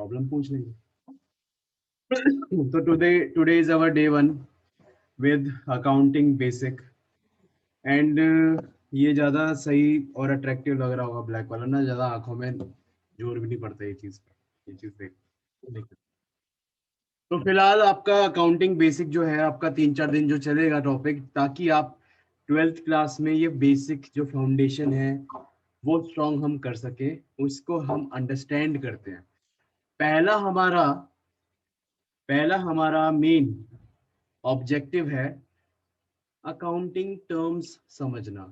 Problem पूछ लेंगे। तो today is our day 1 with accounting basic and ये ज्यादा सही और अट्रैक्टिव लग रहा होगा ब्लैक वाला ना, ज्यादा आंखों में जोर भी नहीं पड़ता ये चीज का। ये चीज देख, तो फिलहाल आपका अकाउंटिंग बेसिक जो है आपका 3-4 दिन जो चलेगा टॉपिक, ताकि आप 12th क्लास में ये बेसिक जो फाउंडेशन है वो स्ट्रॉन्ग हम कर सके, उसको हम अंडरस्टैंड करते हैं। पहला हमारा पहला हमारा मेन ऑब्जेक्टिव है अकाउंटिंग टर्म्स समझना।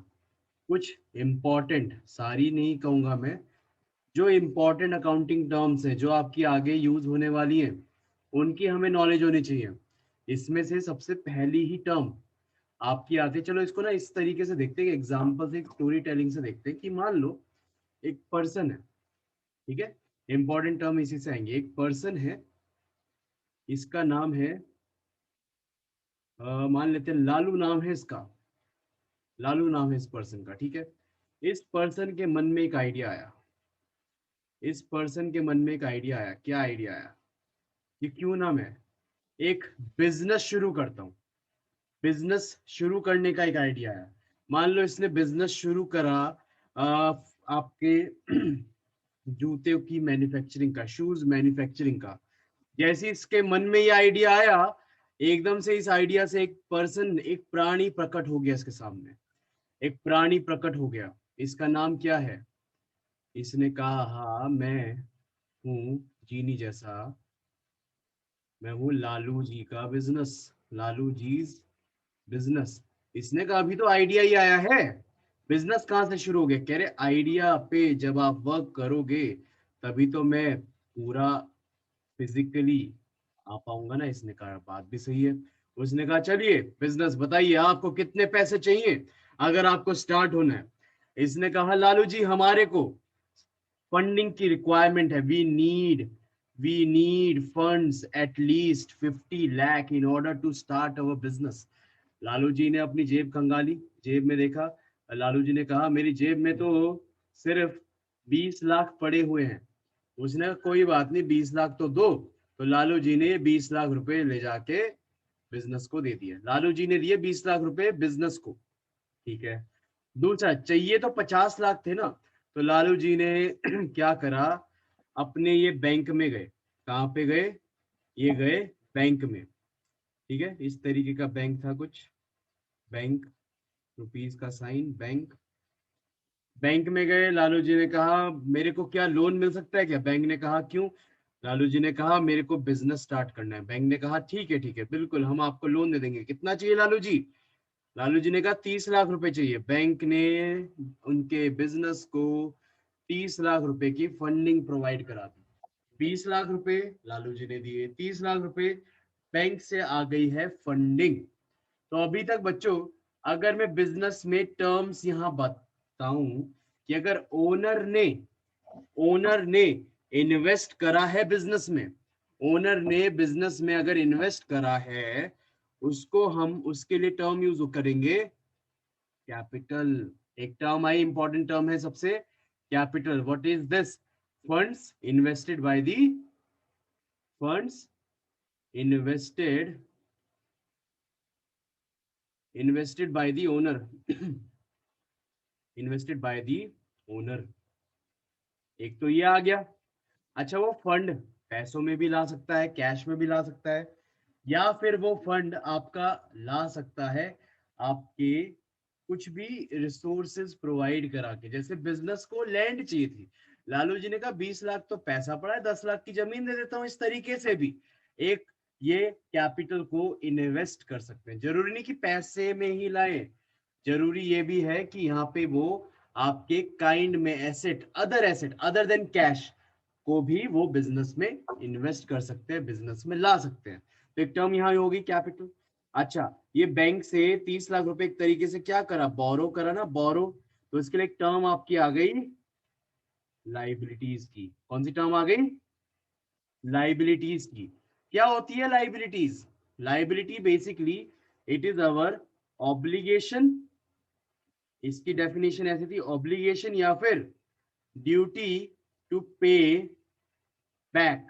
कुछ इम्पोर्टेंट, सारी नहीं कहूंगा मैं, जो इम्पोर्टेंट अकाउंटिंग टर्म्स है जो आपकी आगे यूज होने वाली हैं उनकी हमें नॉलेज होनी चाहिए। इसमें से सबसे पहली ही टर्म आपकी आती है, चलो इसको ना इस तरीके से देखते हैं, एग्जाम्पल से, स्टोरी टेलिंग से देखते हैं कि मान लो एक पर्सन है, ठीक है, इंपॉर्टेंट टर्म इसी से आएंगे। एक पर्सन है, इसका नाम है मान लेते हैं लालू नाम है इसका, लालू नाम है इस पर्सन का, ठीक है। इस पर्सन के मन में एक आइडिया आया, इस पर्सन के मन में एक आइडिया आया। क्या आइडिया आया कि क्यों ना मैं एक बिजनेस शुरू करता हूँ। बिजनेस शुरू करने का एक आइडिया आया। मान लो इसने बिजनेस शुरू करा आपके जूते की मैन्युफैक्चरिंग का, शूज मैन्युफैक्चरिंग का। जैसे इसके मन में ये आइडिया आया, एकदम से इस आइडिया से एक पर्सन, एक प्राणी प्रकट हो गया इसके सामने। एक प्राणी प्रकट हो गया। इसका नाम क्या है? इसने कहा हाँ मैं हूँ जीनी जैसा, मैं हूँ लालू जी का बिजनेस, लालू जी बिजनेस। इसने कहा अभी तो आइडिया ही आया है, बिजनेस कहाँ से शुरू हो गया? कह रहे आइडिया पे जब आप वर्क करोगे तभी तो मैं पूरा फिजिकली आ पाऊंगा ना। इसने कहा बात भी सही है। उसने कहा चलिए बिजनेस बताइए, आपको कितने पैसे चाहिए अगर आपको स्टार्ट होना है? इसने कहा लालू जी हमारे को फंडिंग की रिक्वायरमेंट है, we need funds at least 50 lakh in order to start our business. Lalu ji ने अपनी जेब खंगाली, जेब में देखा। लालू जी ने कहा मेरी जेब में तो सिर्फ 20 लाख पड़े हुए हैं। उसने कहा कोई बात नहीं, 20 लाख तो दो। तो लालू जी ने 20 लाख रुपए ले जाके बिजनेस को दे दिए। लालू जी ने दिए 20 लाख रुपए बिजनेस को, ठीक है। दूसरा, चाहिए तो 50 लाख थे ना। तो लालू जी ने क्या करा, अपने ये बैंक में गए। कहाँ पे गए? ये गए बैंक में, ठीक है। इस तरीके का बैंक था कुछ, बैंक, रुपीज का साइन, बैंक। बैंक में गए, लालू जी ने कहा मेरे को क्या लोन मिल सकता है क्या? बैंक ने कहा क्यों? लालू जी ने कहा मेरे को बिजनेस स्टार्ट करना है। बैंक ने कहा ठीक है बिल्कुल हम आपको लोन दे देंगे। कितना चाहिए लालू जी? लालू जी ने कहा 30 लाख रुपए चाहिए। बैंक ने उनके बिजनेस को 30 लाख रुपए की फंडिंग प्रोवाइड करा दी। 20 लाख रुपए लालू जी ने दिए, 30 लाख रुपए बैंक से आ गई है फंडिंग। तो अभी तक बच्चों, अगर मैं बिजनेस में टर्म्स यहाँ बताऊं कि अगर ओनर ने इन्वेस्ट करा है बिजनेस में, ओनर ने बिजनेस में अगर इन्वेस्ट करा है, उसको हम उसके लिए टर्म यूज करेंगे कैपिटल। एक टर्म आई, इंपॉर्टेंट टर्म है सबसे, capital. What is this? Funds invested by the funds invested invested by the owner invested by the owner. एक तो ये आ गया। अच्छा, वो फंड पैसों में भी ला सकता है, कैश में भी ला सकता है, या फिर वो फंड आपका ला सकता है आपके कुछ भी रिसोर्सेज प्रोवाइड करा के। जैसे बिजनेस को लैंड चाहिए थी, लालू जी ने कहा 20 लाख तो पैसा पड़ा है, 10 लाख की जमीन दे देता हूँ। इस तरीके से भी एक ये कैपिटल को इन्वेस्ट कर सकते हैं। जरूरी नहीं कि पैसे में ही लाए, जरूरी ये भी है कि यहाँ पे वो आपके काइंड में एसेट अदर देन कैश को भी वो बिजनेस में इन्वेस्ट कर सकते हैं, बिजनेस में ला सकते हैं। तो एक टर्म यहाँ होगी कैपिटल। अच्छा, ये बैंक से 30 लाख रुपए एक तरीके से क्या करा, बोरो करा ना, बोरो। तो इसके लिए एक टर्म आपकी आ गई लाइबिलिटीज की। कौन सी टर्म आ गई? लाइबिलिटीज की। क्या होती है liabilities? Liability basically it is our obligation. इसकी डेफिनेशन ऐसी थी, ऑब्लिगेशन या फिर ड्यूटी टू पे बैक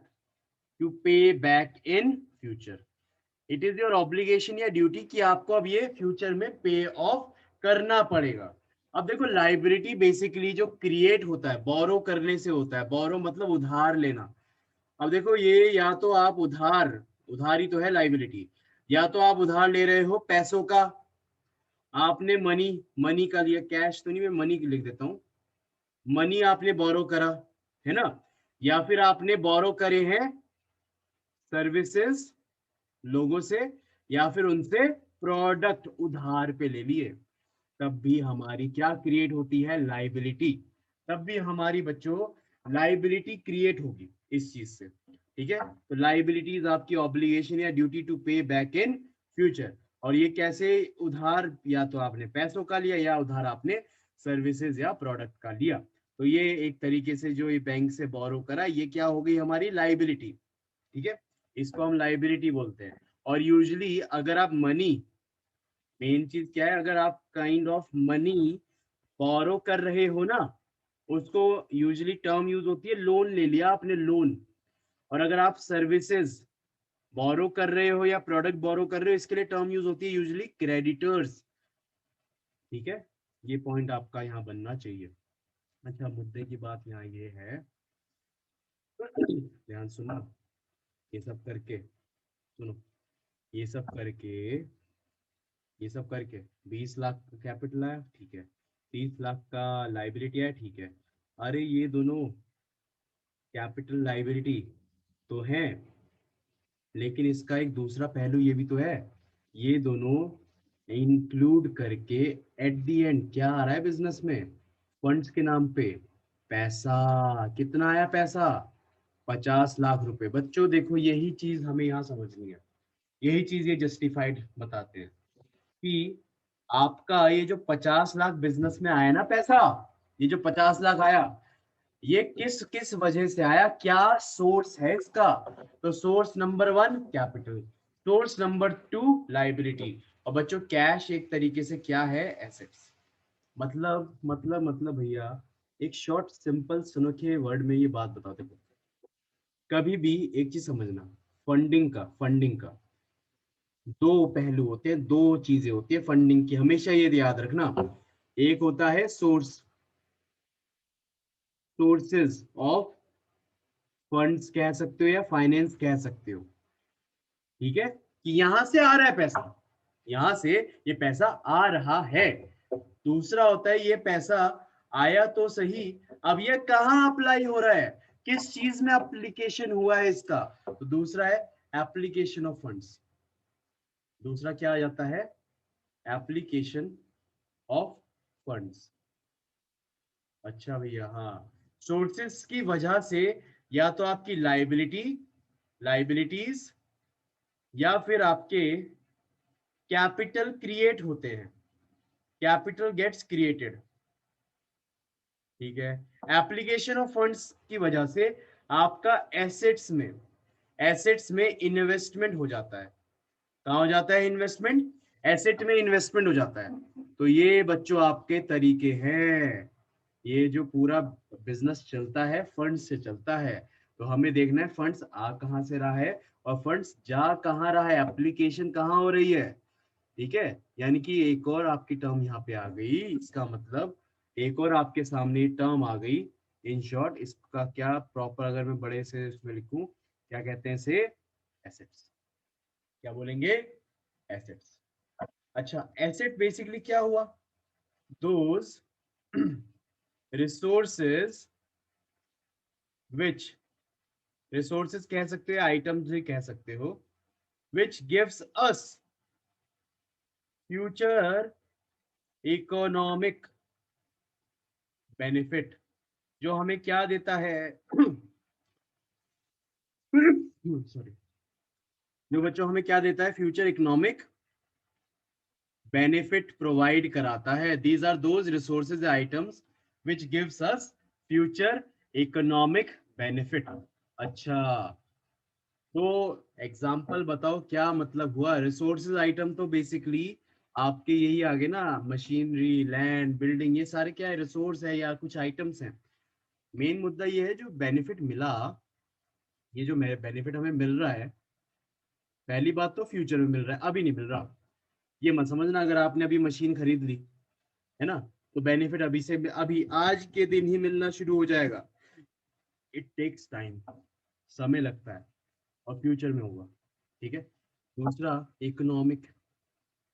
टू पे back in future. It is your obligation या ड्यूटी कि आपको अब ये फ्यूचर में पे ऑफ करना पड़ेगा। अब देखो लाइबिलिटी बेसिकली जो क्रिएट होता है बोरो करने से होता है। बोरो मतलब उधार लेना। अब देखो ये या तो आप उधार, उधार ही तो है लाइबिलिटी, या तो आप उधार ले रहे हो पैसों का, आपने मनी, मनी का लिया, कैश तो नहीं, मैं मनी लिख देता हूँ, मनी आपने बोरो करा है ना, या फिर आपने बोरो करे हैं सर्विसेज लोगों से, या फिर उनसे प्रोडक्ट उधार पे ले लिए, तब भी हमारी क्या क्रिएट होती है, लाइबिलिटी। तब भी हमारी बच्चों लाइबिलिटी क्रिएट होगी इस चीज से। ठीक है, तो लाइबिलिटीज आपकी ऑब्लिगेशन या ड्यूटी टू पे बैक इन फ्यूचर। और ये कैसे, उधार या तो आपने पैसों का लिया या उधार आपने सर्विसेज या प्रोडक्ट का लिया। तो ये एक तरीके से जो ये बैंक से बोरो करा, ये क्या हो गई हमारी लाइबिलिटी। ठीक है, इसको हम लाइबिलिटी बोलते हैं। और यूजली अगर आप मनी, मेन चीज क्या है, अगर आप काइंड ऑफ मनी बोरो कर रहे हो ना, उसको यूजली टर्म यूज होती है लोन ले लिया आपने, लोन। और अगर आप सर्विसेज बोरो कर रहे हो या प्रोडक्ट बोरो कर रहे हो, इसके लिए टर्म यूज होती है यूजली क्रेडिटर्स। ठीक है, ये पॉइंट आपका यहाँ बनना चाहिए। अच्छा, मुद्दे की बात यहाँ ये है, ध्यान सुनो, ये सब करके, सुनो, ये सब करके, ये सब करके 20 लाख का कैपिटल है, ठीक है, 30 लाख का लाइबिलिटी है, ठीक है। अरे ये दोनों कैपिटल लाइबिलिटी तो है, लेकिन इसका एक दूसरा पहलू ये भी तो है, ये दोनों इंक्लूड करके एट द एंड क्या आ रहा है बिजनेस में, फंड्स के नाम पे पैसा। कितना आया पैसा, 50 लाख रुपए। बच्चों देखो यही चीज हमें यहाँ समझनी है, यही चीज ये जस्टिफाइड बताते हैं कि आपका ये जो 50 लाख बिजनेस में आया ना पैसा, ये जो 50 लाख आया, ये किस किस वजह से आया, क्या सोर्स है इसका। तो source number 1 capital, source number 2 liability. और बच्चों कैश एक तरीके से क्या है, एसेट्स। मतलब भैया एक शॉर्ट सिंपल सुनो के वर्ड में ये बात बताते हैं। कभी भी एक चीज समझना, फंडिंग का दो पहलू होते हैं, दो चीजें होती है फंडिंग की, हमेशा ये याद रखना। एक होता है सोर्सेज ऑफ फंड्स कह सकते हो या फाइनेंस कह सकते हो। ठीक है, कि यहां से आ रहा है पैसा, यहां से ये पैसा आ रहा है। दूसरा होता है ये पैसा आया तो सही, अब ये कहाँ अप्लाई हो रहा है, किस चीज में एप्लीकेशन हुआ है इसका। तो दूसरा है एप्लीकेशन ऑफ फंड्स। दूसरा क्या आ जाता है, एप्लीकेशन ऑफ फंड्स। अच्छा भैया, हाँ, सोर्सेस की वजह से या तो आपकी लाइबिलिटीज या फिर आपके कैपिटल क्रिएट होते हैं, कैपिटल गेट्स क्रिएटेड। ठीक है, एप्लीकेशन ऑफ फंड्स की वजह से आपका एसेट्स में इन्वेस्टमेंट हो जाता है। कहाँ हो जाता है इन्वेस्टमेंट, एसेट में इन्वेस्टमेंट हो जाता है। तो ये बच्चों आपके तरीके हैं, ये जो पूरा बिजनेस चलता है फंड्स से चलता है। तो हमें देखना है फंड्स आ कहाँ से रहा है और फंड्स जा कहाँ रहा है, एप्लीकेशन कहाँ हो रही है। ठीक है, यानी कि एक और आपकी टर्म यहाँ पे आ गई, इसका मतलब एक और आपके सामने टर्म आ गई। इन शॉर्ट इसका क्या प्रॉपर अगर मैं बड़े से उसमें लिखूं, क्या कहते हैं इसे, एसेट्स। क्या बोलेंगे, एसेट्स। अच्छा, एसेट बेसिकली क्या हुआ, दोज रिसोर्सेज विच, रिसोर्सेज कह सकते हो, आइटम्स भी कह सकते हो, विच gives us future economic benefit. जो हमें क्या देता है सॉरी, जो बच्चों हमें क्या देता है, फ्यूचर इकोनॉमिक बेनिफिट प्रोवाइड कराता है। These are those resources items which gives us future economic benefit. अच्छा, तो एग्जाम्पल बताओ क्या मतलब हुआ, रिसोर्सेज आइटम तो बेसिकली आपके यही आगे ना, मशीनरी, लैंड, बिल्डिंग, ये सारे क्या है, रिसोर्स है या कुछ आइटम्स हैं। मेन मुद्दा ये है जो बेनिफिट मिला, ये जो बेनिफिट हमें मिल रहा है, पहली बात तो फ्यूचर में मिल रहा है, अभी नहीं मिल रहा। ये मत समझना अगर आपने अभी मशीन खरीद ली है ना, तो बेनिफिट अभी से, अभी आज के दिन ही मिलना शुरू हो जाएगा। इट टेक्स टाइम, समय लगता है, और फ्यूचर में होगा। ठीक है। दूसरा, इकोनॉमिक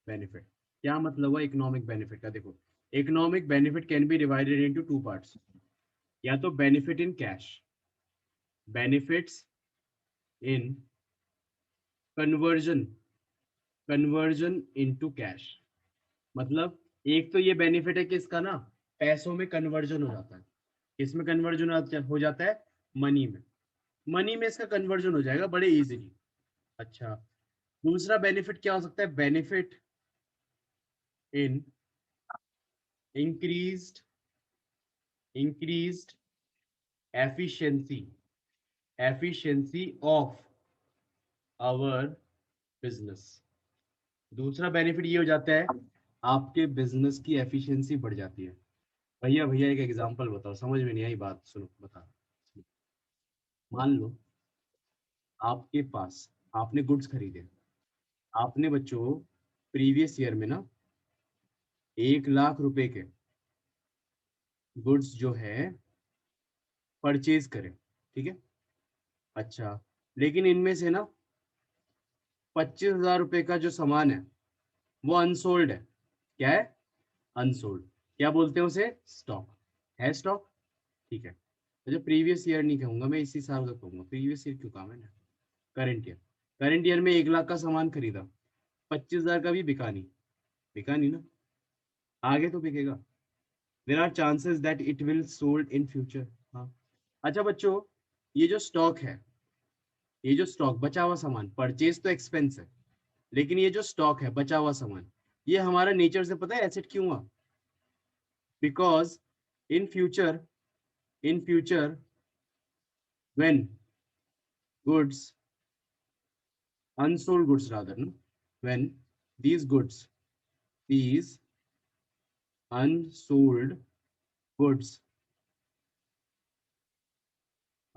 बेनिफिट। क्या मतलब हुआ इकोनॉमिक बेनिफिट का? देखो, economic benefit can be divided into two parts. या तो benefit in cash, benefits in conversion, conversion into cash. मतलब एक तो ये बेनिफिट है कि इसका ना पैसों में कन्वर्जन हो जाता है। किसमें कन्वर्जन हो जाता है? मनी में। मनी में इसका कन्वर्जन हो जाएगा बड़े इजीली। अच्छा, दूसरा बेनिफिट क्या हो सकता है? Benefit in increased, increased efficiency, efficiency of our business. दूसरा बेनिफिट ये हो जाता है, आपके बिजनेस की एफिशिएंसी बढ़ जाती है। भैया भैया एक एग्जांपल बताओ, समझ में नहीं आई बात, सुनो बता। मान लो आपके पास, आपने गुड्स खरीदे, आपने बच्चों प्रीवियस ईयर में ना 1 लाख रुपए के गुड्स जो है परचेज करे। ठीक है। अच्छा, लेकिन इनमें से ना 25,000 रुपए का जो सामान है वो अनसोल्ड है। क्या है? अनसोल्ड। क्या बोलते हैं उसे? स्टॉक। है स्टॉक। ठीक है। तो जो प्रीवियस ईयर नहीं कहूंगा मैं, इसी साल का कहूंगा। प्रीवियस ईयर क्यों कहा मैंने? Current year. करंट ईयर में 1 लाख का सामान खरीदा, 25,000 का भी बिका नहीं। बिका नहीं ना, आगे तो बिकेगा। There are chances that it will sold in future. हाँ। अच्छा बच्चों, ये जो स्टॉक है, ये जो स्टॉक बचा हुआ सामान, परचेज तो एक्सपेंस है, लेकिन ये जो स्टॉक है बचा हुआ सामान, ये हमारा नेचर से पता है एसेट क्यों हुआ? Because in future, in future when goods, unsold goods rather, no? When these goods, these unsold goods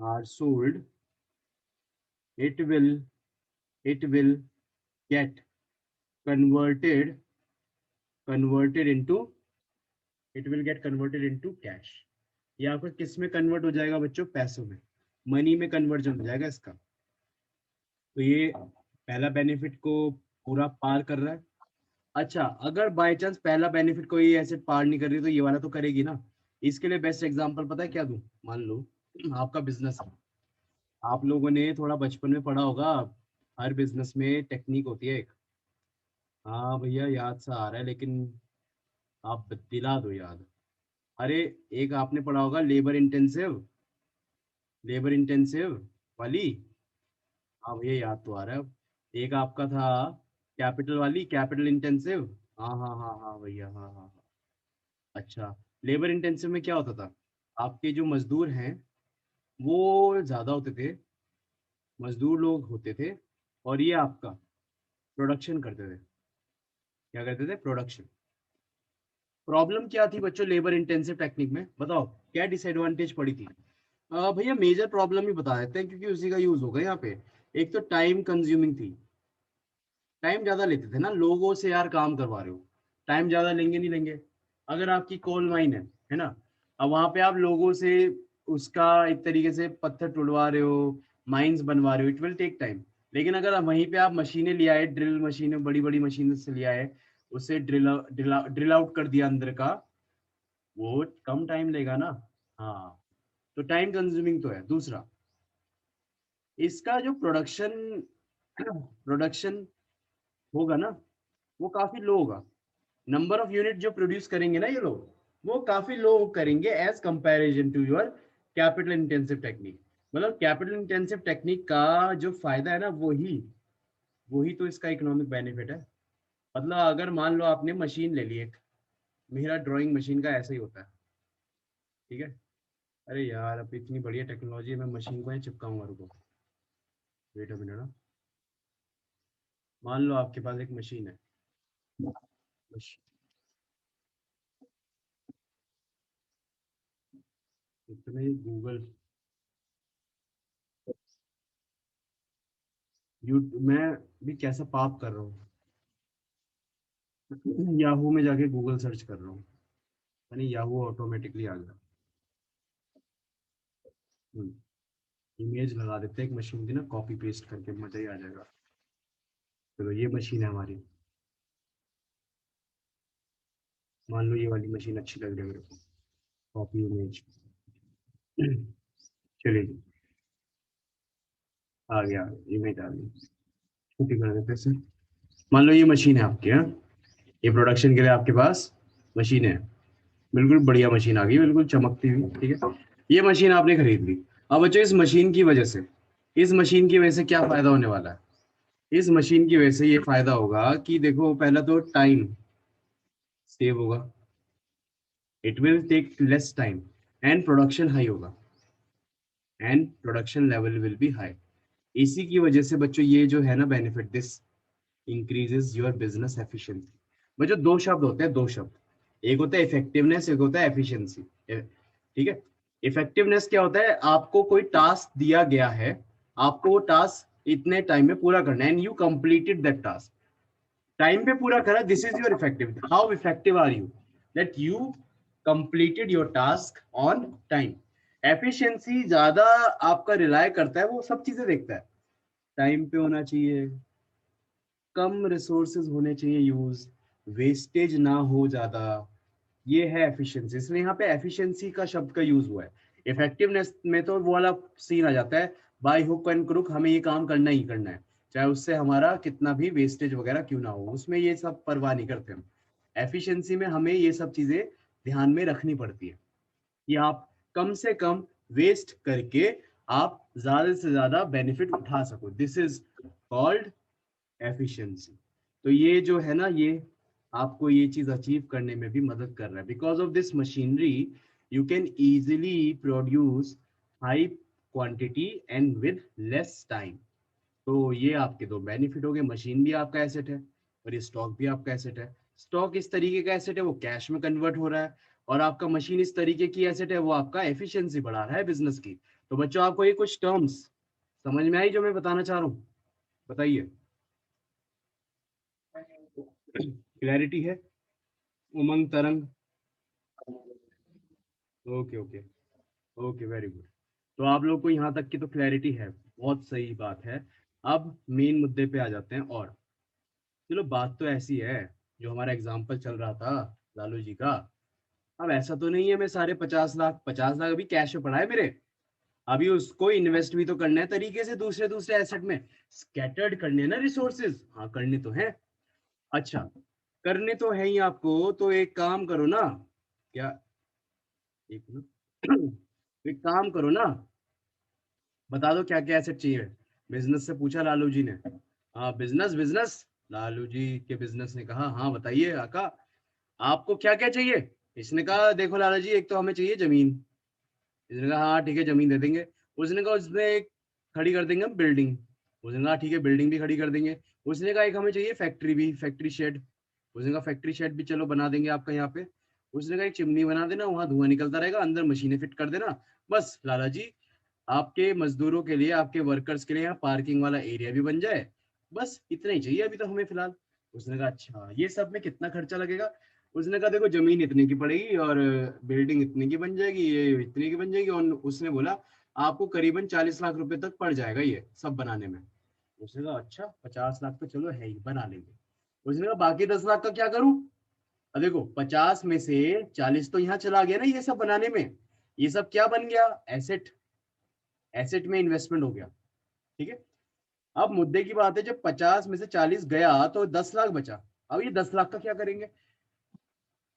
are sold, it will, it will get converted, converted into, it will get converted into cash। ये आपका किस में convert हो जाएगा बच्चों? पैसों में, money में कन्वर्जन हो जाएगा इसका। तो ये पहला बेनिफिट को पूरा पार कर रहा है। अच्छा, अगर बाय चांस पहला बेनिफिट कोई ऐसे पार नहीं कर रही, तो ये वाला तो करेगी ना। इसके लिए बेस्ट एग्जांपल पता है क्या दूं? मान लो आपका बिजनेस है, आप लोगों ने थोड़ा बचपन में पढ़ा होगा, हर बिजनेस में टेक्निक होती है एक। हाँ भैया याद सा आ रहा है, लेकिन आप दिला दो याद। अरे, एक आपने पढ़ा होगा लेबर इंटेंसिव, लेबर इंटेंसिव वाली। हाँ भैया याद तो आ रहा है अब। एक आपका था कैपिटल वाली, कैपिटल इंटेंसिव। हाँ हाँ हाँ हाँ भैया, हाँ हाँ हाँ। अच्छा, लेबर इंटेंसिव में क्या होता था? आपके जो मजदूर हैं वो ज्यादा होते थे, मजदूर लोग होते थे, और ये आपका प्रोडक्शन करते थे। क्या करते थे? प्रोडक्शन। प्रॉब्लम क्या थी बच्चों लेबर इंटेंसिव टेक्निक में? बताओ क्या डिसएडवांटेज पड़ी थी? भैया मेजर प्रॉब्लम ही बता देते हैं, क्योंकि उसी का यूज होगा यहाँ पे। एक तो टाइम कंज्यूमिंग थी, टाइम ज्यादा लेते थे ना, लोगों से यार काम करवा रहे हो, टाइम ज्यादा लेंगे नहीं लेंगे? अगर आपकी कोल माइन है ना, अब वहां पे आप लोगों से उसका एक तरीके से पत्थर टुड़वा रहे हो, माइंस बनवा रहे हो, इट विल टेक टाइम। लेकिन अगर आप वहीं पे आप मशीनें ले आए, ड्रिल मशीनें, बड़ी बड़ी मशीन से ले आए, उसे ड्रिल आउट कर दिया अंदर का, वो कम टाइम लेगा ना। हाँ, तो टाइम कंज्यूमिंग तो है। दूसरा, इसका जो प्रोडक्शन, प्रोडक्शन होगा ना, वो काफी लो होगा। नंबर ऑफ यूनिट जो प्रोड्यूस करेंगे ना ये लोग, वो काफी लो करेंगे as comparison to your capital intensive technique. मतलब कैपिटल इंटेंसिव टेक्निक का जो फायदा है ना, वही, वही तो इसका इकोनॉमिक बेनिफिट है। मतलब अगर मान लो आपने मशीन ले ली एक, मेरा ड्राइंग मशीन का ऐसा ही होता है। ठीक है। अरे यार, अब इतनी बढ़िया टेक्नोलॉजी है, मैं मशीन को ही चिपकाऊंगा, रुको, वेट अ मिनट ना। मान लो आपके पास एक मशीन है, मशीन, इतने गूगल, यू मैं भी कैसा पाप कर रहा हूँ, याहू में जाके गूगल सर्च कर रहा हूँ, यानी याहू ऑटोमेटिकली आ गया। इमेज लगा देते हैं एक मशीन की ना, कॉपी पेस्ट करके मजा ही आ जाएगा। चलो ये मशीन है हमारी, मान लो ये वाली मशीन अच्छी लग रही है मेरे को, कॉपी इमेज। चलिए जी, आ गया, इमेज आ गई। छोटी कर देते हैं सर। मान लो ये मशीन है आपकी, हाँ, ये प्रोडक्शन के लिए आपके पास मशीन है, बिल्कुल बढ़िया मशीन आ गई, बिल्कुल चमकती हुई, ठीक है। ये मशीन आपने खरीद ली। अब बच्चों इस मशीन की वजह से, इस मशीन की वजह से क्या फायदा होने वाला है? इस मशीन की वजह से ये फायदा होगा कि देखो, पहला तो टाइम सेव होगा, it will take less time, and production high होगा, and production level will be high. इसी की वजह से बच्चों ये जो है ना benefit, this increases your business efficiency. बच्चों दो शब्द होते हैं, दो शब्द, एक होता है इफेक्टिवनेस, एक होता है एफिशिएंसी, ठीक है। इफेक्टिवनेस क्या होता है? आपको कोई टास्क दिया गया है, आपको वो टास्क इतने टाइम में पूरा करना है, and you completed that task, time पे पूरा करा, this is your effective. How effective are you? That you completed your task on time. Efficiency ज्यादा आपका रिलाय करता है, वो सब चीजें देखता है, टाइम पे होना चाहिए, कम रिसोर्सेज होने चाहिए यूज, वेस्टेज ना हो ज्यादा, ये है एफिशिएंसी। इसलिए यहाँ पे एफिशिएंसी का शब्द का यूज हुआ है। इफेक्टिवनेस में तो वो वाला सीन आ जाता है, बाय हुक एंड क्रुक हमें ये काम करना ही करना है, चाहे उससे हमारा कितना भी वेस्टेज वगैरह क्यों ना हो, उसमें ये सब परवाह नहीं करते हम। एफिशिएंसी में हमें ये सब चीजें ध्यान में रखनी पड़ती है कि आप कम से कम वेस्ट करके आप ज्यादा से ज्यादा बेनिफिट उठा सको, दिस इज कॉल्ड एफिशिएंसी। तो ये जो है ना, ये आपको ये चीज अचीव करने में भी मदद कर रहा है। Because of this machinery you can easily produce high quantity and with less time. तो ये आपके दो बेनिफिट हो गए, मशीन भी आपका एसेट है और ये स्टॉक भी आपका एसेट है। स्टॉक इस तरीके का एसेट है, वो कैश में कन्वर्ट हो रहा है, और आपका मशीन इस तरीके की एसेट है, वो आपका एफिशिएंसी बढ़ा रहा है बिजनेस की। तो बच्चों आपको ये कुछ टर्म्स समझ में आई जो मैं बताना चाह रहा हूँ? बताइए। क्लैरिटी है? उमंग तरंग? Okay okay, okay very good. तो आप लोग को यहाँ तक की तो क्लैरिटी है, बहुत सही बात है। अब मेन मुद्दे पे आ जाते हैं। और चलो बात तो ऐसी है, जो हमारा एग्जाम्पल चल रहा था लालू जी का, अब ऐसा तो नहीं है मैं सारे 50 लाख, 50 लाख अभी कैश में पड़ा है मेरे, अभी उसको इन्वेस्ट भी तो करना है तरीके से, दूसरे दूसरे एसेट में स्कैटर्ड करने हैं ना रिसोर्सेज, हाँ करने तो है। अच्छा, करने तो है ही आपको, तो एक काम करो ना, क्या, एक मिनट, एक काम करो ना, बता दो क्या क्या एसेट चाहिए। बिजनेस से पूछा लालू जी ने। हाँ बिजनेस, बिजनेस। लालू जी के बिजनेस ने कहा हाँ बताइए आका, आपको क्या क्या चाहिए? इसने कहा देखो लाला जी, एक तो हमें चाहिए जमीन। इसने कहा हाँ ठीक है जमीन दे देंगे। उसने कहा उसमें एक खड़ी कर देंगे हम बिल्डिंग। उसने कहा ठीक है बिल्डिंग भी खड़ी कर देंगे। उसने कहा एक हमें चाहिए फैक्ट्री भी, फैक्ट्री शेड। उसने कहा फैक्ट्री शेड भी चलो बना देंगे आपका यहाँ पे। उसने कहा एक चिमनी बना देना, वहां धुआं निकलता रहेगा, अंदर मशीनें फिट कर देना। बस लाला जी, आपके मजदूरों के लिए, आपके वर्कर्स के लिए यहाँ पार्किंग वाला एरिया भी बन जाए, बस इतना ही चाहिए अभी तो हमें फिलहाल। उसने कहा अच्छा ये सब में कितना खर्चा लगेगा? उसने कहा देखो जमीन इतने की पड़ेगी, और बिल्डिंग इतने की बन जाएगी, ये इतने की बन जाएगी, और उसने बोला आपको करीबन 40 लाख रुपए तक पड़ जाएगा ये सब बनाने में। उसने कहा अच्छा 50 लाख तो चलो है ही, बना लेंगे। उसने कहा बाकी 10 लाख का क्या करूं? अब देखो 50 में से 40 तो यहाँ चला गया ना ये सब बनाने में, ये सब क्या बन गया? एसेट, एसेट में इन्वेस्टमेंट हो गया, ठीक है। अब मुद्दे की बात है, जब 50 में से 40 गया तो 10 लाख बचा। अब ये 10 लाख का क्या करेंगे?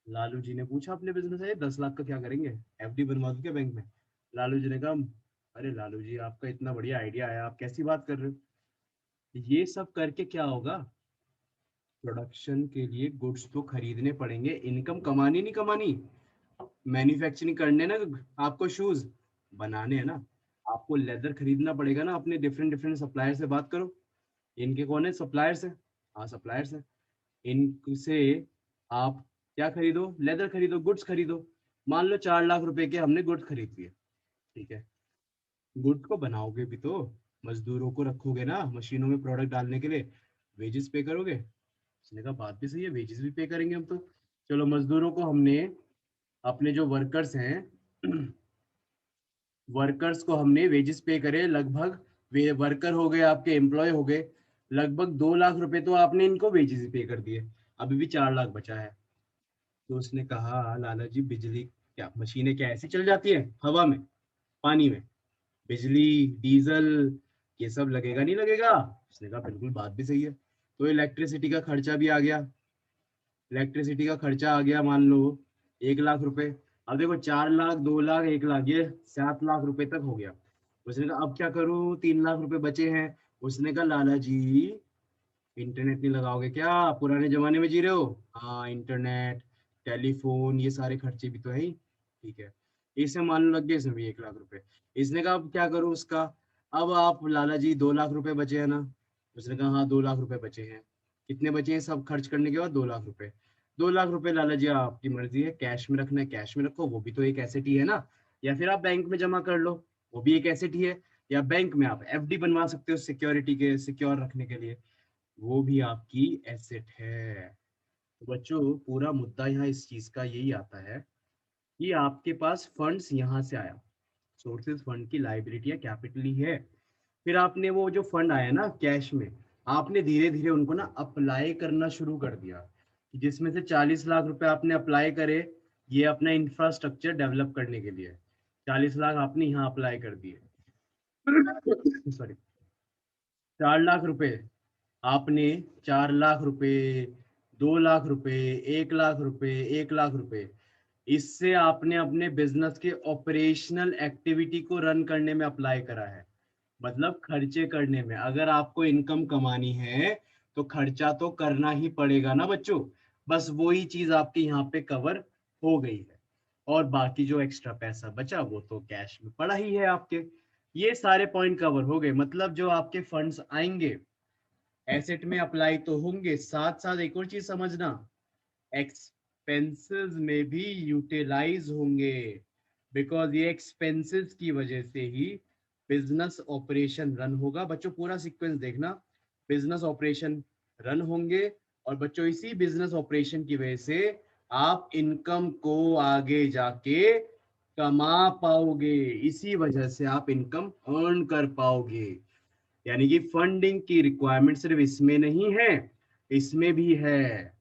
लालू जी ने पूछा अपने बिजनेस से, 10 लाख का क्या करेंगे? एफडी बनवा दो क्या बैंक में? लालू जी ने कहा अरे लालू जी आपका इतना बढ़िया आइडिया है, आप कैसी बात कर रहे हो? ये सब करके क्या होगा? प्रोडक्शन के लिए गुड्स तो खरीदने पड़ेंगे, इनकम कमानी नहीं कमानी, मैन्युफैक्चरिंग करने ना, आपको शूज बनाने हैं ना, आपको लेदर खरीदना पड़ेगा ना, अपने डिफरेंट डिफरेंट सप्लायर से बात करो। इनके कौन है सप्लायर्स है? हाँ सप्लायर्स है। इनसे आप क्या खरीदो? लेदर खरीदो, गुड्स खरीदो। मान लो 4 लाख रुपए के हमने गुड्स खरीद लिए, ठीक है। गुड्स को बनाओगे भी तो, मजदूरों को रखोगे ना मशीनों में प्रोडक्ट डालने के लिए, वेजेस पे करोगे। उसने कहा बात भी सही है, वेजेस भी पे करेंगे हम तो। चलो मजदूरों को हमने, अपने जो वर्कर्स हैं वर्कर्स को हमने वेजेस पे करे लगभग, वे वर्कर हो गए आपके, एम्प्लॉय हो गए, लगभग 2 लाख रुपए तो आपने इनको वेजेस पे कर दिए, अभी भी 4 लाख बचा है। तो उसने कहा लाला जी बिजली क्या मशीनें क्या ऐसी चल जाती है हवा में, पानी में, बिजली डीजल ये सब लगेगा नहीं लगेगा। उसने कहा बिल्कुल बात भी सही है। तो इलेक्ट्रिसिटी का खर्चा भी आ गया, इलेक्ट्रिसिटी का खर्चा आ गया मान लो 1 लाख रुपए। अब देखो 4 लाख 2 लाख 1 लाख ये 7 लाख रुपए तक हो गया। उसने कहा अब क्या करूं, 3 लाख रुपए बचे हैं। उसने कहा लाला जी इंटरनेट नहीं लगाओगे क्या, पुराने जमाने में जी रहे हो। हाँ इंटरनेट टेलीफोन ये सारे खर्चे भी तो है ही, ठीक है। इसे मान लो लग गए इसमें भी 1 लाख रुपए। इसने कहा अब क्या करूं उसका। अब आप लाला जी 2 लाख रुपए बचे हैं ना। उसने कहा हाँ 2 लाख रुपए बचे हैं। कितने बचे हैं सब खर्च करने के बाद, 2 लाख रुपए। 2 लाख रुपए लाला जी आपकी मर्जी है, कैश में रखना है कैश में रखो, वो भी तो एक एसेट ही है ना। या फिर आप बैंक में जमा कर लो, वो भी एक एसेट ही है। या बैंक में आप एफडी बनवा सकते हो सिक्योरिटी के, सिक्योर रखने के लिए, वो भी आपकी एसेट है। तो बच्चों पूरा मुद्दा यहाँ इस चीज का यही आता है कि आपके पास फंड्स यहाँ से आया, सोर्सेज फंड की लाइबिलिटी या कैपिटल ही है। फिर आपने वो जो फंड आया ना कैश में, आपने धीरे धीरे उनको ना अप्लाई करना शुरू कर दिया, जिसमें से 40 लाख रुपए आपने अप्लाई करे ये अपना इंफ्रास्ट्रक्चर डेवलप करने के लिए, 40 लाख आपने यहाँ अप्लाई कर दिए। सॉरी, 4 लाख रुपए आपने, 4 लाख रुपए, 2 लाख रुपए, 1 लाख रुपए, 1 लाख रुपए, इससे आपने अपने बिजनेस के ऑपरेशनल एक्टिविटी को रन करने में अप्लाई करा है। मतलब खर्चे करने में, अगर आपको इनकम कमानी है तो खर्चा तो करना ही पड़ेगा ना बच्चों। बस वही चीज आपकी यहाँ पे कवर हो गई है। और बाकी जो एक्स्ट्रा पैसा बचा वो तो कैश में पड़ा ही है आपके। ये सारे पॉइंट कवर हो गए, मतलब जो आपके फंड्स आएंगे एसेट में अप्लाई तो होंगे, साथ साथ एक और चीज समझना, एक्सपेंसेस में भी यूटिलाइज होंगे। बिकॉज ये एक्सपेंसेस की वजह से ही बिजनेस ऑपरेशन रन होगा। बच्चों पूरा सीक्वेंस देखना, बिजनेस ऑपरेशन रन होंगे, और बच्चों इसी बिजनेस ऑपरेशन की वजह से आप इनकम को आगे जाके कमा पाओगे, इसी वजह से आप इनकम अर्न कर पाओगे। यानी कि फंडिंग की रिक्वायरमेंट सिर्फ इसमें नहीं है, इसमें भी है।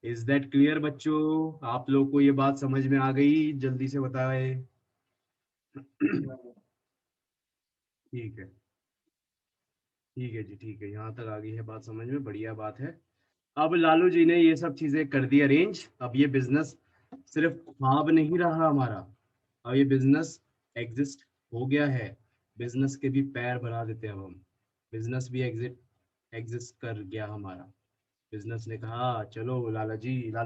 इज दैट क्लियर बच्चों, आप लोग को ये बात समझ में आ गई, जल्दी से बताए। ठीक है, ठीक है जी, ठीक है, यहाँ तक आ गई है बात समझ में, बढ़िया बात है। अब लालू जी ने ये सब चीजें कर दी अरेंज, अब ये बिजनेस सिर्फ ख्वाब नहीं रहा हमारा, अब ये बिजनेस एग्जिस्ट हो गया है। बिजनेस के भी पैर बना देते हैं अब हम, बिजनेस भी एग्जिस्ट कर गया हमारा। बिजनेस ने कहा चलो लालू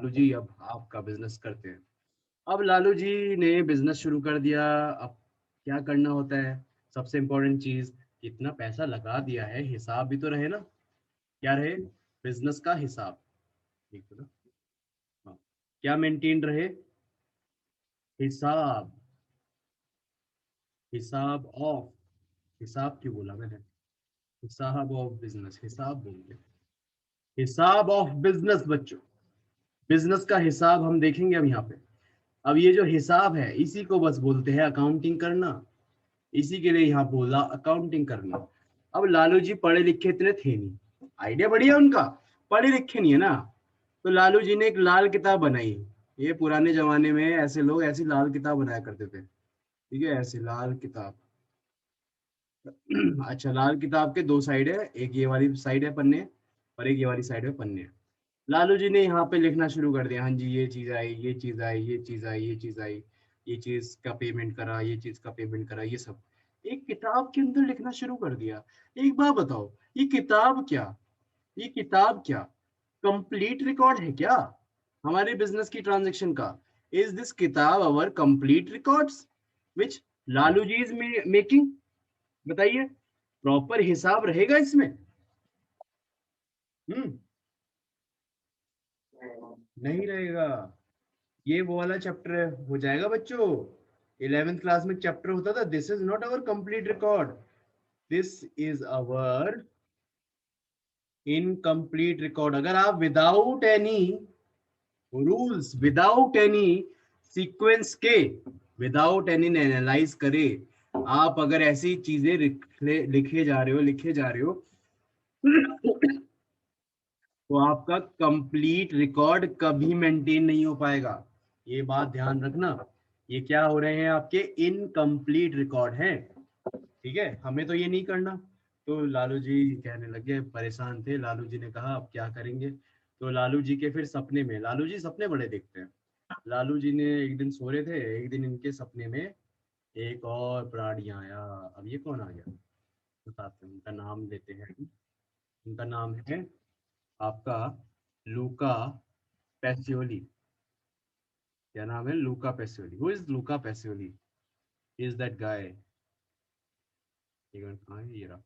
जी अब आपका बिजनेस करते हैं। अब लालू जी ने बिजनेस शुरू कर दिया। अब क्या करना होता है, सबसे इम्पोर्टेंट चीज, कितना पैसा लगा दिया है हिसाब भी तो रहे ना। क्या रहे, बिजनेस का हिसाब, ठीक है ना। हाँ, क्या मेंटेन रहे, हिसाब, हिसाब ऑफ, हिसाब क्यों बोला मैंने, हिसाब ऑफ बिजनेस, हिसाब बोलिए, हिसाब ऑफ बिजनेस बच्चों। बिजनेस का हिसाब हम देखेंगे अब यहाँ पे। अब ये जो हिसाब है इसी को बस बोलते हैं अकाउंटिंग करना, इसी के लिए यहाँ बोला अकाउंटिंग करना। अब लालू जी पढ़े लिखे इतने थे नहीं, आइडिया बढ़िया उनका, पढ़े लिखे नहीं है ना, तो लालू जी ने एक लाल किताब बनाई। ये पुराने जमाने में ऐसे लोग ऐसी लाल किताब बनाया करते थे, ठीक है, ऐसे लाल किताब। अच्छा, लाल किताब के दो साइड है, एक ये वाली साइड है पन्ने, और एक ये वाली साइड है पन्ने। लालू जी ने यहाँ पे लिखना शुरू कर दिया, हाँ जी ये चीज आई, ये चीज आई, ये चीज आई, ये चीज आई, ये चीज का पेमेंट करा, ये चीज का पेमेंट करा, ये सब एक किताब के अंदर लिखना शुरू कर दिया। एक बात बताओ, ये किताब क्या, ये किताब क्या कंप्लीट रिकॉर्ड है क्या हमारे बिजनेस की ट्रांजेक्शन का। इज दिस किताब our complete records which Lalu ji is making, बताइए, प्रॉपर हिसाब रहेगा इसमें। हम्म, नहीं रहेगा। ये वो वाला चैप्टर हो जाएगा बच्चों, 11th क्लास में चैप्टर होता था, this is not our complete record. This is our incomplete record. अगर आप without any rules, without any sequence के, विदाउट एनी एनालाइज करे, आप अगर ऐसी चीजें लिखे जा रहे हो, लिखे जा रहे हो, तो आपका कंप्लीट रिकॉर्ड कभी मेंटेन नहीं हो पाएगा। ये बात ध्यान रखना। ये क्या हो रहे हैं, आपके इनकम्प्लीट रिकॉर्ड हैं। ठीक है, हमें तो ये नहीं करना। तो लालू जी कहने लगे, परेशान थे। लालू जी ने कहा अब क्या करेंगे। तो लालू जी के फिर सपने में, लालू जी सपने बड़े देखते हैं। लालू जी ने एक दिन सो रहे थे, एक दिन इनके सपने में एक और प्राणी आया। अब ये कौन आ गया बताते हैं, उनका नाम लेते हैं। उनका नाम है आपका लूका पैसियोली। क्या नाम है, लूका Pacioli. Who is Luka Pacioli? Is that guy. कहाँ है ये रहा।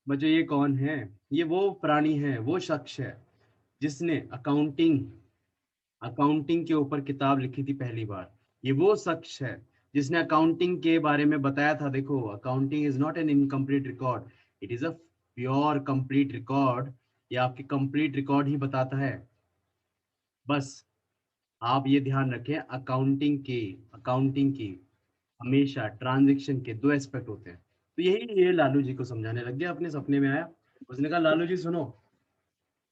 बच्चों ये कौन है? ये वो प्राणी है, वो शख्स है जिसने अकाउंटिंग, अकाउंटिंग के ऊपर किताब लिखी थी पहली बार। ये वो शख्स है जिसने अकाउंटिंग के बारे में बताया था। देखो, accounting is not an incomplete record, it is a pure complete record. ये आपके कंप्लीट रिकॉर्ड ही बताता है। बस आप ये ध्यान रखें, अकाउंटिंग की हमेशा ट्रांजेक्शन के दो एस्पेक्ट होते हैं। तो यही ये लालू जी को समझाने लग गया, अपने सपने में आया। उसने कहा लालू जी सुनो।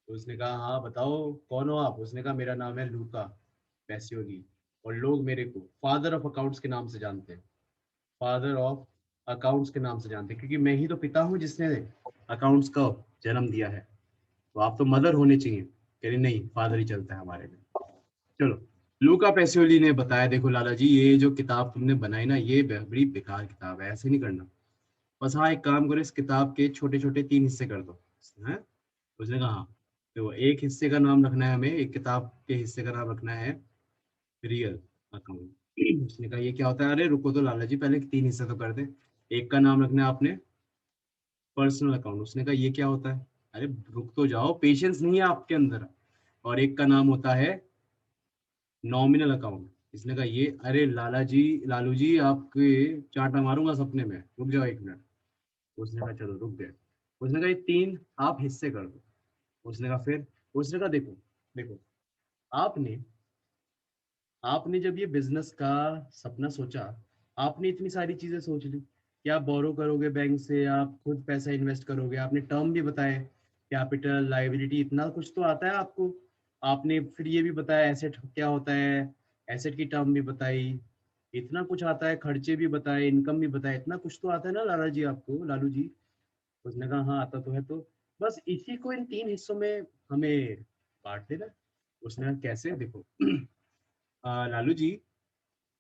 तो उसने कहा हाँ बताओ कौन हो आप। उसने कहा मेरा नाम है लूका पैसियोली, और लोग मेरे को फादर ऑफ अकाउंट्स के नाम से जानते हैं। फादर ऑफ अकाउंट्स के नाम से जानते हैं, क्योंकि मैं ही तो पिता हूँ जिसने अकाउंट्स का जन्म दिया है। तो आप तो मदर होने चाहिए। कह रही नहीं, फादर ही चलता है हमारे में। चलो, लूका पैसियोली ने बताया देखो लाला जी, ये जो किताब तुमने बनाई ना, ये बड़ी बेकार किताब है, ऐसे नहीं करना। बस हाँ, एक काम करो, इस किताब के छोटे छोटे 3 हिस्से कर दो। हैं? उसने कहा हाँ। तो एक हिस्से का नाम रखना है हमें, एक किताब के हिस्से का नाम रखना है रियल अकाउंट। उसने कहा ये क्या होता है? अरे रुको तो लाला जी, पहले 3 हिस्से तो कर दे। एक का नाम रखना है आपने पर्सनल अकाउंट। उसने कहा ये क्या होता है? अरे रुक तो जाओ, पेशेंस नहीं है आपके अंदर। और एक का नाम होता है नॉमिनल अकाउंट। इसने कहा ये, अरे लाला जी, लालू जी आपके चांटा मारूंगा सपने में, रुक जाओ 1 मिनट। उसने कहा चलो रुक गए। उसने कहा ये 3 आप हिस्से कर दो। उसने कहा फिर? उसने कहा देखो, देखो आपने आपने जब ये बिजनेस का सपना सोचा, आपने इतनी सारी चीजें सोच ली कि आप बोरो करोगे बैंक से, आप खुद पैसा इन्वेस्ट करोगे, आपने टर्म भी बताए, कैपिटल लाइबिलिटी, इतना कुछ तो आता है आपको। आपने फिर ये भी बताया एसेट क्या होता है, एसेट की टर्म भी बताई, इतना कुछ आता है, खर्चे भी बताए, इनकम भी बताए, इतना कुछ तो आता है ना लाला जी आपको, लालू जी। उसने कहा हाँ आता तो है। तो बस इसी को इन 3 हिस्सों में हमें बांट देना। उसने कहा कैसे? देखो लालू जी,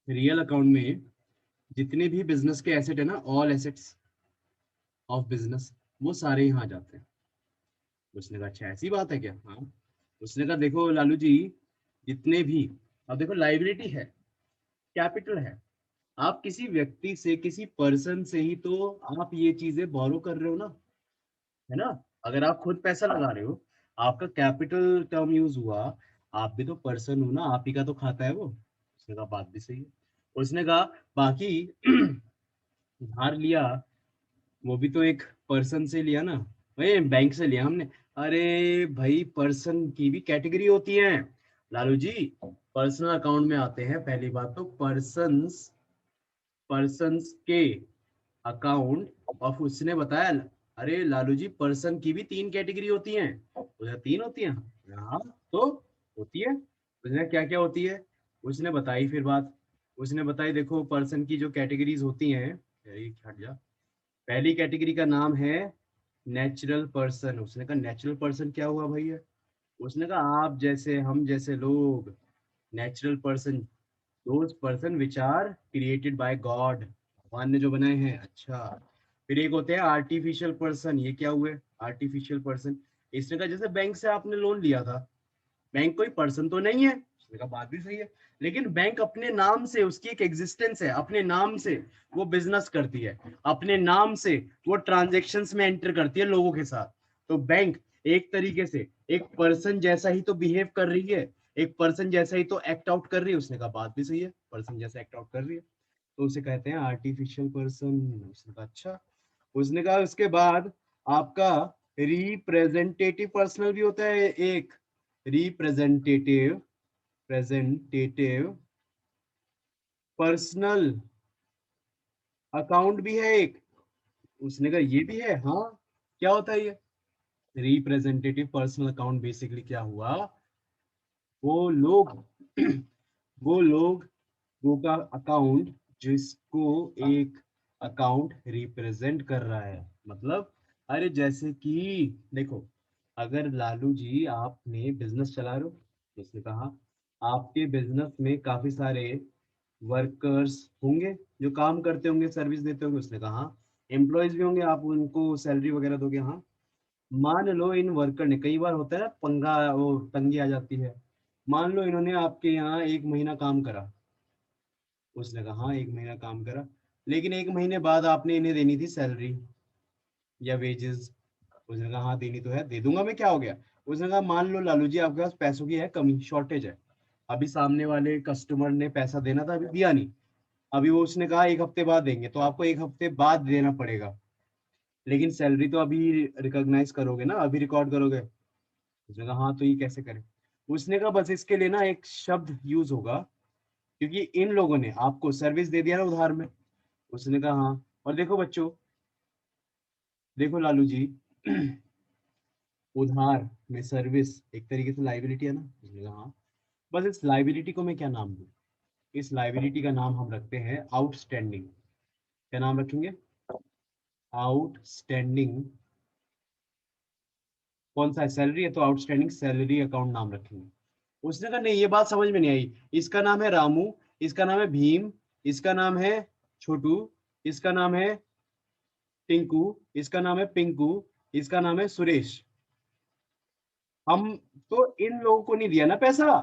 रियल अकाउंट में जितने भी बिजनेस के एसेट है ना, ऑल एसेट्स ऑफ बिजनेस, वो सारे यहाँ जाते हैं। उसने कहा अच्छा ऐसी बात है क्या? हाँ। उसने कहा देखो लालू जी, जितने भी, अब देखो लाइबिलिटी है, कैपिटल है, आप किसी व्यक्ति से, किसी पर्सन से ही तो आप ये चीजें बोरो कर रहे हो ना, है ना। अगर आप खुद पैसा लगा रहे हो, आपका कैपिटल टर्म यूज हुआ, आप भी तो पर्सन हो ना, आप ही का तो खाता है वो। उसने कहा बात भी सही है। उसने कहा बाकी उधार लिया, वो भी तो एक पर्सन से लिया ना, भाई बैंक से लिया हमने। अरे भाई, पर्सन की भी कैटेगरी होती है लालू जी। पर्सनल अकाउंट में आते हैं, पहली बात तो पर्सन्स, पर्सन्स के अकाउंट। और उसने बताया अरे लालू जी, पर्सन की भी 3 कैटेगरी होती हैं। उधर 3 होती हैं, हाँ तो होती है। उसने क्या क्या होती है, उसने बताई फिर बात। उसने बताई देखो, पर्सन की जो कैटेगरीज होती हैं, अरे हट जा। पहली कैटेगरी का नाम है नेचुरल पर्सन। उसने कहा नेचुरल पर्सन क्या हुआ भैया? उसने कहा आप जैसे, हम जैसे लोग, natural person, those person which are created by god, भगवान ने जो बनाए हैं। अच्छा, फिर एक होते हैं आर्टिफिशियल पर्सन। ये क्या हुए आर्टिफिशियल पर्सन? इसने कहा जैसे बैंक से आपने लोन लिया था, बैंक कोई पर्सन तो नहीं है। उसने कहा बात भी सही है, लेकिन बैंक अपने नाम से, उसकी एक एग्जिस्टेंस है, अपने नाम से वो बिजनेस करती है, अपने नाम से वो ट्रांजेक्शन्स में एंटर करती है लोगों के साथ। तो बैंक एक तरीके से एक पर्सन जैसा ही तो बिहेव कर रही है, एक पर्सन जैसा ही तो एक्ट आउट कर रही है। उसने कहा बात भी सही है, पर्सन जैसा एक्ट आउट कर रही है। तो उसे कहते हैं आर्टिफिशियल पर्सन। उसने कहा अच्छा। उसने कहा उसके बाद आपका रिप्रेजेंटेटिव पर्सनल भी होता है एक, रिप्रेजेंटेटिव प्रेजेंटेटिव पर्सनल अकाउंट भी है एक। उसने कहा ये भी है, हाँ क्या होता है ये? रिप्रेजेंटेटिव पर्सनल अकाउंट बेसिकली क्या हुआ, वो लोग वो लोग वो का अकाउंट जिसको एक अकाउंट रिप्रेजेंट कर रहा है। मतलब अरे जैसे कि देखो, अगर लालू जी आपने बिजनेस चला रहे हो, उसने कहा आपके बिजनेस में काफी सारे वर्कर्स होंगे जो काम करते होंगे, सर्विस देते होंगे। उसने कहा एम्प्लॉयज भी होंगे, आप उनको सैलरी वगैरह दोगे, हाँ। मान लो इन वर्कर ने, कई बार होता है ना पंगा, वो तंगी आ जाती है। मान लो इन्होंने आपके यहाँ 1 महीना काम करा। उसने कहा हाँ 1 महीना काम करा, लेकिन 1 महीने बाद आपने इन्हें देनी थी सैलरी या वेजेस। उसने कहा हाँ देनी तो है, दे दूंगा मैं, क्या हो गया? उसने कहा मान लो लालू जी आपके पास पैसों की है कमी, शॉर्टेज है, अभी सामने वाले कस्टमर ने पैसा देना था, अभी दिया नहीं, अभी वो उसने कहा 1 हफ्ते बाद देंगे, तो आपको 1 हफ्ते बाद देना पड़ेगा, लेकिन सैलरी तो अभी रिकॉग्नाइज करोगे ना, अभी रिकॉर्ड करोगे। उसने कहा हाँ तो ये कैसे करें? उसने कहा बस इसके लिए ना एक शब्द यूज होगा, क्योंकि इन लोगों ने आपको सर्विस दे दिया ना उधार में। उसने कहा हाँ, और देखो बच्चों, देखो लालू जी उधार में सर्विस एक तरीके से लाइबिलिटी है ना। उसने कहा हाँ, बस इस लाइबिलिटी को मैं क्या नाम दूं? इस लाइबिलिटी का नाम हम रखते हैं आउटस्टैंडिंग। क्या नाम रखेंगे? आउटस्टैंडिंग। कौन सा है? सैलरी है तो आउटस्टैंडिंग सैलरी अकाउंट नाम रखेंगे। उसने कहा नहीं ये बात समझ में नहीं आई, इसका नाम है रामू, इसका नाम है भीम, इसका नाम है छोटू, इसका नाम है टिंकू, इसका नाम है पिंकू, इसका नाम है सुरेश। हम तो इन लोगों को नहीं दिया ना पैसा,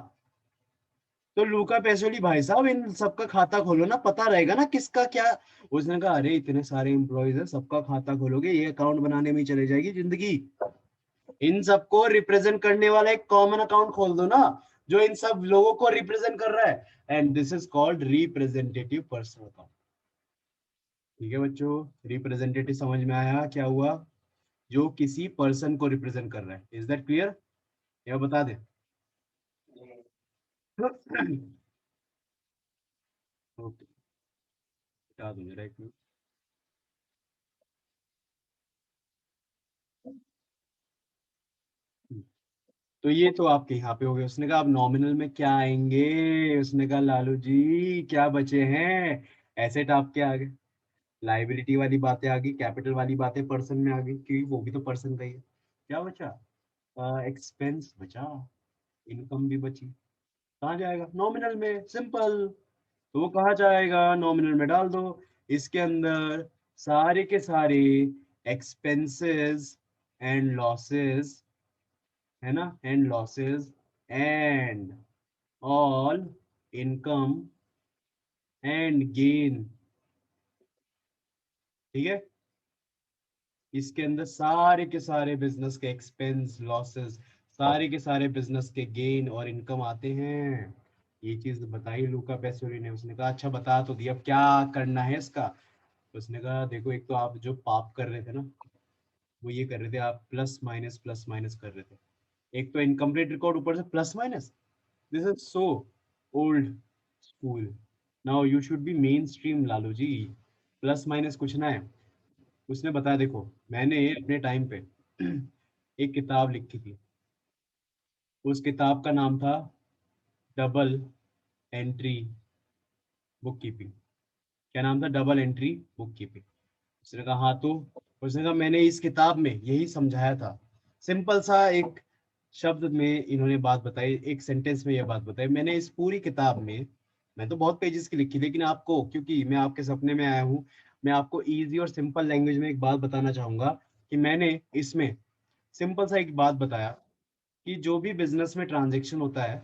तो लूका पैसोली भाई साहब इन सबका खाता खोलो ना, पता रहेगा ना किसका क्या। उसने कहा अरे इतने सारे एम्प्लॉयज है, सबका खाता खोलोगे, ये अकाउंट बनाने में ही चले जाएगी जिंदगी। इन सबको रिप्रेजेंट करने वाला एक कॉमन अकाउंट खोल दो ना, जो इन सब लोगों को रिप्रेजेंट कर रहा है, and this is called representative person account. ठीक है बच्चों, रिप्रेजेंटेटिव समझ में आया क्या हुआ? जो किसी पर्सन को रिप्रेजेंट कर रहा है। Is that clear? या बता दे? ओके, बता दो जरा एक मिनट। तो ये तो आपके यहाँ पे हो गए। उसने कहा अब नॉमिनल में क्या आएंगे? उसने कहा लालू जी क्या बचे हैं? एसेट आपके आ गए, लाइबिलिटी वाली बातें आ गई, कैपिटल वाली बातें पर्सन में आ गई, क्योंकि वो भी तो पर्सन का ही है। क्या बचा? एक्सपेंस बचा, इनकम भी बची। कहाँ जाएगा? नॉमिनल में, सिंपल। तो वो कहाँ जाएगा? नॉमिनल में डाल दो। इसके अंदर सारे के सारे एक्सपेंसेस एंड लॉसेस, है ना, and losses and all income and gain. ठीक है, इसके अंदर सारे के सारे बिजनेस के एक्सपेंस लॉसेस, सारे के सारे बिजनेस के गेन और इनकम आते हैं। ये चीज बताई लूका पैसोली ने। उसने कहा अच्छा बता तो दिया, अब क्या करना है इसका? उसने कहा देखो, एक तो आप जो पाप कर रहे थे ना, वो ये कर रहे थे, आप प्लस माइनस कर रहे थे। एक तो इनकम्प्लीट रिकॉर्ड, ऊपर से plus minus. This is so old school. Now you should be mainstream Lalu ji, plus minus कुछ ना है। उसने बताया देखो, मैंने अपने टाइम पे एक किताब लिखी थी। उस किताब का नाम था डबल एंट्री बुक कीपिंग। क्या नाम था? Double entry book keeping. उसने कहा हाँ तो, उसने कहा मैंने इस किताब में यही समझाया था। सिंपल सा एक शब्द में इन्होंने बात बताई, एक सेंटेंस में यह बात बताई। मैंने इस पूरी किताब में, मैं तो बहुत पेजेस की लिखी, लेकिन आपको, क्योंकि मैं आपके सपने में आया हूँ, मैं आपको इजी और सिंपल लैंग्वेज में एक बात बताना चाहूंगा कि मैंने इसमें सिंपल सा एक बात बताया कि जो भी बिजनेस में ट्रांजेक्शन होता है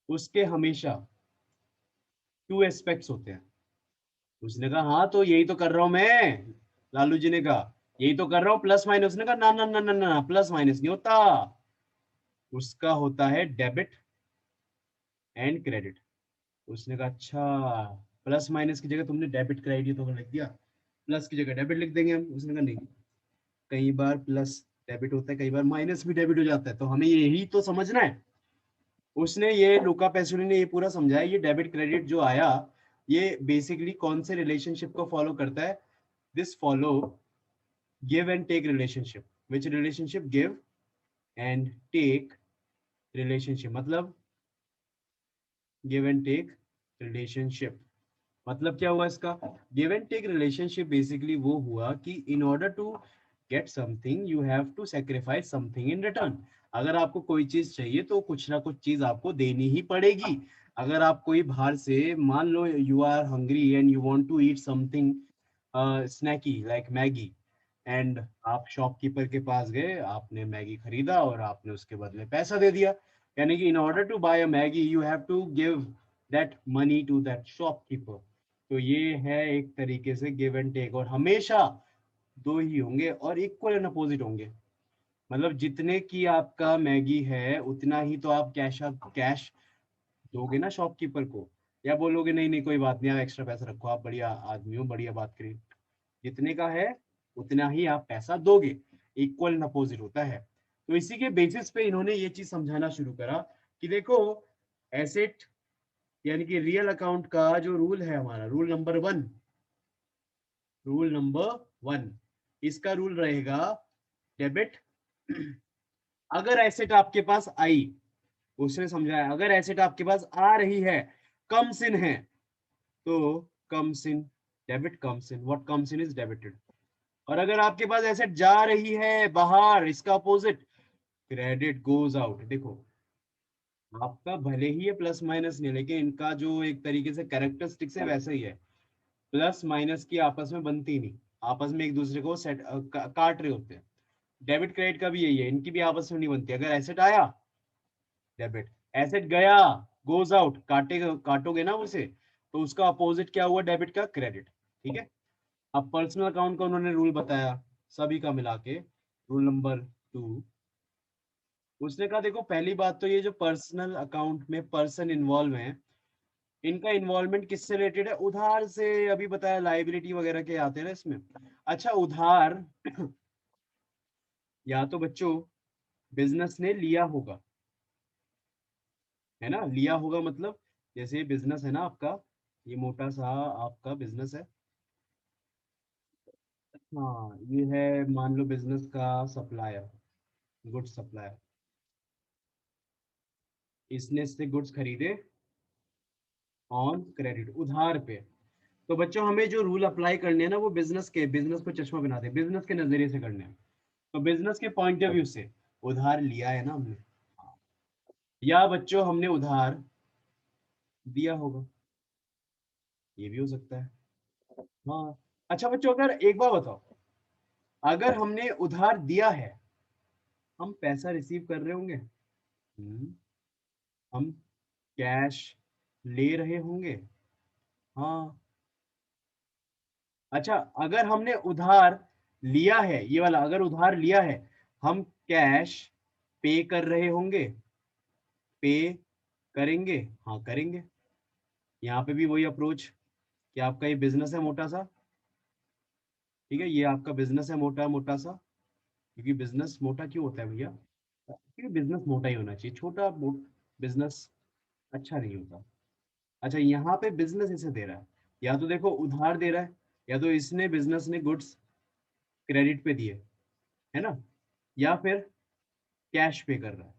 उसके हमेशा 2 एस्पेक्ट्स होते हैं। उसने कहा हाँ तो यही तो कर रहा हूं मैं। लालू जी ने कहा यही तो कर रहा हूँ, प्लस माइनस। उसने कहा ना ना ना ना ना, प्लस माइनस नहीं होता, उसका होता है डेबिट एंड क्रेडिट। उसने कहा अच्छा, प्लस माइनस की जगह तुमने डेबिट क्रेडिट तो लिख दिया, प्लस की जगह डेबिट लिख देंगे हम। उसने कहा नहीं, कई बार प्लस डेबिट होता है, कई बार माइनस भी डेबिट हो जाता है, तो हमें यही तो समझना है। उसने ये लुका पैसोली ने ये पूरा समझाया, ये डेबिट क्रेडिट जो आया ये बेसिकली कौन से रिलेशनशिप को फॉलो करता है, this follow give and take relationship, which relationship, give and take relationship, मतलब गिव एंड टेक रिलेशनशिप मतलब क्या हुआ इसका, give and take relationship basically वो हुआ कि in order to get something you have to sacrifice something in return. अगर आपको कोई चीज चाहिए तो कुछ ना कुछ चीज आपको देनी ही पड़ेगी। अगर आप कोई बाहर से, मान लो you are hungry and you want to eat something snacky like Maggi, एंड आप शॉपकीपर के पास गए, आपने मैगी खरीदा और आपने उसके बदले पैसा दे दिया, यानी कि in order to buy a Maggi you have to give that money to that shopkeeper. तो ये है एक तरीके से गिव एंड टेक, और हमेशा दो ही होंगे और इक्वल एंड अपोजिट होंगे। मतलब जितने की आपका मैगी है उतना ही तो आप कैश दोगे ना शॉपकीपर को, या बोलोगे नहीं नहीं कोई बात नहीं, आप एक्स्ट्रा पैसा रखो, आप बढ़िया आदमी हो, बढ़िया बात करिए। जितने का है उतना ही आप पैसा दोगे, इक्वल एंड अपोजिट होता है। तो इसी के बेसिस पे इन्होंने ये चीज समझाना शुरू करा कि देखो, एसेट यानी कि रियल अकाउंट का जो रूल है हमारा, रूल नंबर 1, इसका रूल रहेगा डेबिट। अगर एसेट आपके पास आई, उसने समझाया अगर एसेट आपके पास आ रही है, कम्स इन है, तो comes in debit, comes in, what comes in is debited. और अगर आपके पास एसेट जा रही है बाहर, इसका अपोजिट क्रेडिट गोज आउट। देखो, आपका भले ही ये प्लस माइनस नहीं, लेकिन इनका जो एक तरीके से कैरेक्टरिस्टिक्स है वैसा ही है। प्लस माइनस की आपस में बनती नहीं, आपस में एक दूसरे को काट रहे होते हैं। डेबिट क्रेडिट का भी यही है, इनकी भी आपस में नहीं बनती। अगर एसेट आया डेबिट, एसेट गया गोज आउट, काटोगे ना उसे, तो उसका अपोजिट क्या हुआ डेबिट का, क्रेडिट। ठीक है। अब पर्सनल अकाउंट का उन्होंने रूल बताया, सभी का मिला के, रूल नंबर 2। उसने कहा देखो, पहली बात तो ये जो पर्सनल अकाउंट में पर्सन इन्वॉल्व है, इनका इन्वॉल्वमेंट किससे रिलेटेड है, उधार से। अभी बताया लाइबिलिटी वगैरह के आते हैं ना इसमें। अच्छा, उधार या तो बच्चों बिजनेस ने लिया होगा, है ना, लिया होगा मतलब, जैसे बिजनेस है ना आपका, ये मोटा सा आपका बिजनेस है। हाँ, ये है मान लो बिजनेस का सप्लायर, गुड्स सप्लायर, इसने इससे गुड्स खरीदे ऑन क्रेडिट, उधार पे। तो बच्चों हमें जो रूल अप्लाई करने हैं ना, वो बिजनेस को चश्मा बनाते हैं, बिजनेस के नजरिए से करने हैं। तो बिजनेस के पॉइंट ऑफ व्यू से उधार लिया है ना हमने, या बच्चों हमने उधार दिया होगा, ये भी हो सकता है। हाँ। अच्छा बच्चों, अगर एक बार बताओ, अगर हमने उधार दिया है, हम पैसा रिसीव कर रहे होंगे, हम कैश ले रहे होंगे। हाँ। अच्छा, अगर हमने उधार लिया है, ये वाला अगर उधार लिया है, हम कैश पे कर रहे होंगे, पे करेंगे, हाँ करेंगे। यहाँ पे भी वही अप्रोच कि आपका ये बिजनेस है मोटा सा, ठीक है, ये आपका बिजनेस है मोटा मोटा सा। क्योंकि बिजनेस मोटा क्यों होता है भैया, क्योंकि बिजनेस मोटा ही होना चाहिए, छोटा बिजनेस अच्छा नहीं होता। अच्छा, यहाँ पे बिजनेस इसे दे रहा है, या तो देखो उधार दे रहा है, या तो इसने बिजनेस ने गुड्स क्रेडिट पे दिए, है ना, या फिर कैश पे कर रहा है,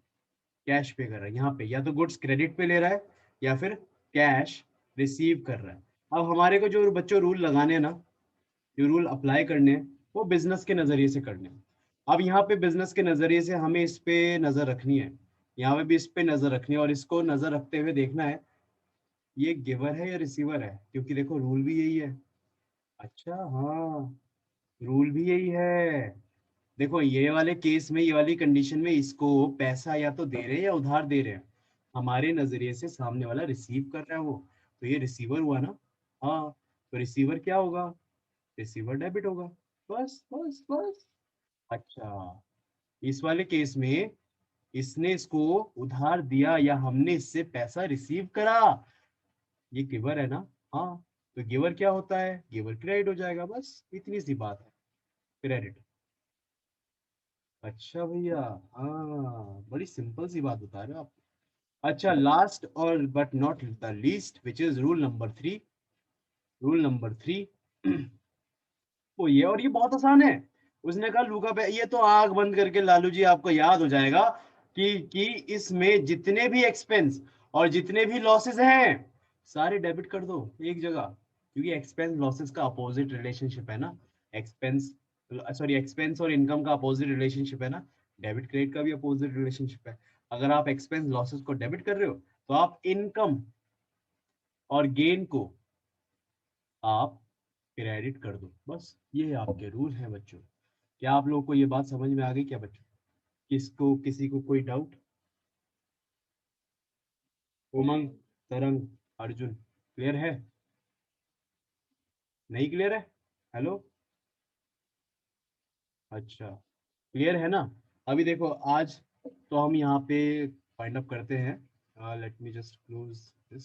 कैश पे कर रहा है यहाँ पे, या तो गुड्स क्रेडिट पे ले रहा है, या फिर कैश रिसीव कर रहा है। अब हमारे को जो बच्चों रूल लगाने हैं ना, जो रूल अप्लाई करने हैं, वो बिजनेस के नजरिए से करने हैं। अब यहाँ पे बिजनेस के नजरिए से हमें इस पे नजर रखनी है, यहाँ पे भी इस पे नजर रखनी है, और इसको नजर रखते हुए देखना है ये गिवर है या रिसीवर है, क्योंकि देखो रूल भी यही है। अच्छा हाँ, रूल भी यही है। देखो ये वाले केस में, ये वाली कंडीशन में, इसको पैसा या तो दे रहे हैं या उधार दे रहे हैं, हमारे नजरिए से सामने वाला रिसीव कर रहा है वो, तो ये रिसीवर हुआ ना। हाँ, तो रिसीवर क्या होगा, रिसीवर डेबिट होगा। बस बस बस। अच्छा, इस वाले केस में इसने इसको उधार दिया या हमने इससे पैसा रिसीव करा, ये गिवर है ना, हाँ, तो गिवर क्या होता है, गिवर क्रेडिट हो जाएगा, बस इतनी सी बात है, क्रेडिट। अच्छा भैया, हाँ, बड़ी सिंपल सी बात बता रहे हो आप। अच्छा, लास्ट और but not the least which is rule number 3। Rule number 3 वो ये, और ये बहुत आसान है। उसने कहा लूका पे, ये तो आंख बंद करके लालू जी आपको याद हो जाएगा कि इसमें जितने भी एक्सपेंस और जितने भी लॉसेस हैं सारे डेबिट कर दो एक जगह, क्योंकि एक्सपेंस लॉसेस का अपोजिट रिलेशनशिप है ना। एक्सपेंस, सॉरी, एक्सपेंस और इनकम का अपोजिट रिलेशनशिप है ना। डेबिट क्रेडिट का भी अपोजिट रिलेशनशिप है। अगर आप एक्सपेंस लॉसेस को डेबिट कर रहे हो तो आप इनकम और गेन को आप क्रेडिट कर दो, बस ये आपके रूल हैं बच्चों। क्या आप लोगों को ये बात समझ में आ गई क्या बच्चों? किसको, किसी को कोई डाउट? उमंग, तरंग, अर्जुन, क्लियर है? नहीं क्लियर है? हेलो? अच्छा, क्लियर है ना? अभी देखो, आज तो हम यहाँ पे फाइंड अप करते हैं। Let me just close this.